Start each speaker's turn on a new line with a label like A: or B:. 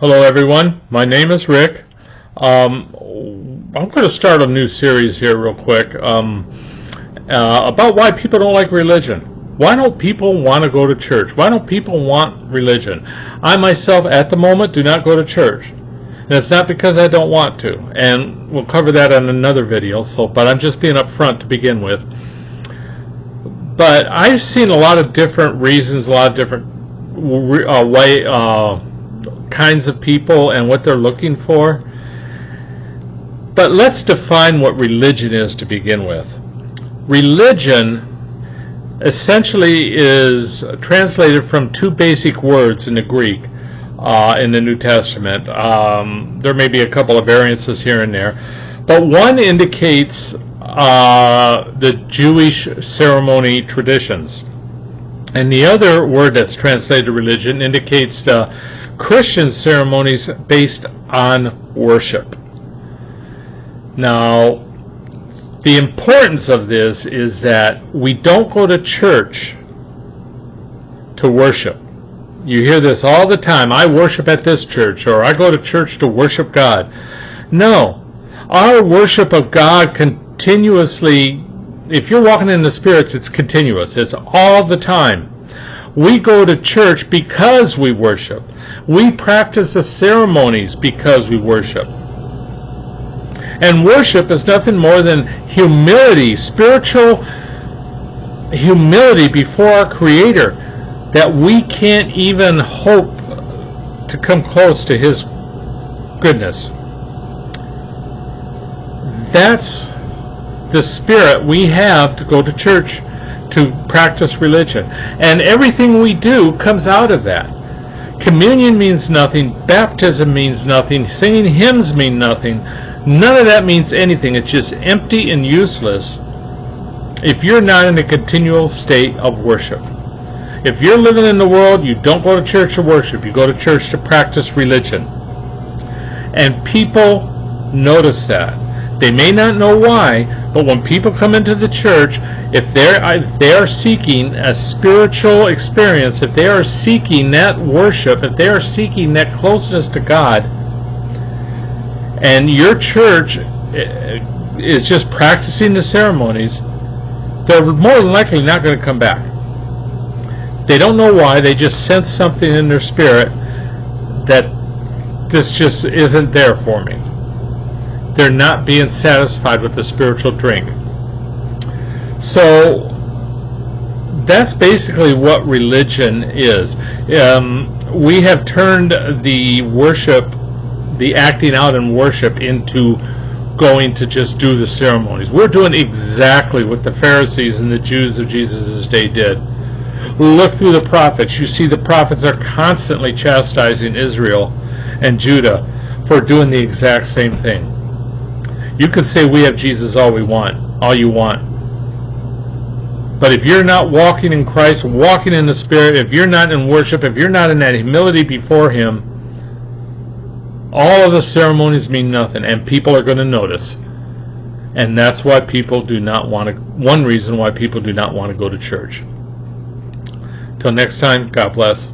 A: Hello everyone, my name is Rick. I'm going to start a new series here real quick about why people don't like religion. Why don't people want to go to church? Why don't people want religion? I myself at the moment do not go to church. And it's not because I don't want to. And we'll cover that on another video, but I'm just being upfront to begin with. But I've seen a lot of different reasons, a lot of different kinds of people and what they're looking for. But let's define what religion is to begin with. Religion essentially is translated from two basic words in the Greek in the New Testament. There may be a couple of variances here and there, but one indicates the Jewish ceremony traditions, and the other word that's translated religion indicates the Christian ceremonies based on worship. Now, the importance of this is that we don't go to church to worship. You hear this all the time. I worship at this church, or I go to church to worship God. No. Our worship of God continuously, if you're walking in the spirits, it's continuous. It's all the time. We go to church because we worship. We practice the ceremonies because we worship. And worship is nothing more than humility, spiritual humility before our Creator, that we can't even hope to come close to His goodness. That's the spirit we have to go to church to practice religion. And everything we do comes out of that. Communion means nothing. Baptism means nothing. Singing hymns mean nothing. None of that means anything. It's just empty and useless if you're not in a continual state of worship. If you're living in the world, you don't go to church to worship. You go to church to practice religion. And people notice that. They may not know why, but when people come into the church, if they are seeking a spiritual experience, if they are seeking that worship, if they are seeking that closeness to God, and your church is just practicing the ceremonies, they're more than likely not going to come back. They don't know why. They just sense something in their spirit that this just isn't there for me. They're not being satisfied with the spiritual drink. So that's basically what religion is. We have turned the worship, the acting out in worship, into going to just do the ceremonies. We're doing exactly what the Pharisees and the Jews of Jesus' day did. Look through the prophets. You see the prophets are constantly chastising Israel and Judah for doing the exact same thing. You can say we have Jesus all you want. But if you're not walking in Christ, walking in the Spirit, if you're not in worship, if you're not in that humility before Him, all of the ceremonies mean nothing, and people are going to notice. And that's why people do not want to, one reason why people do not want to go to church. Till next time, God bless.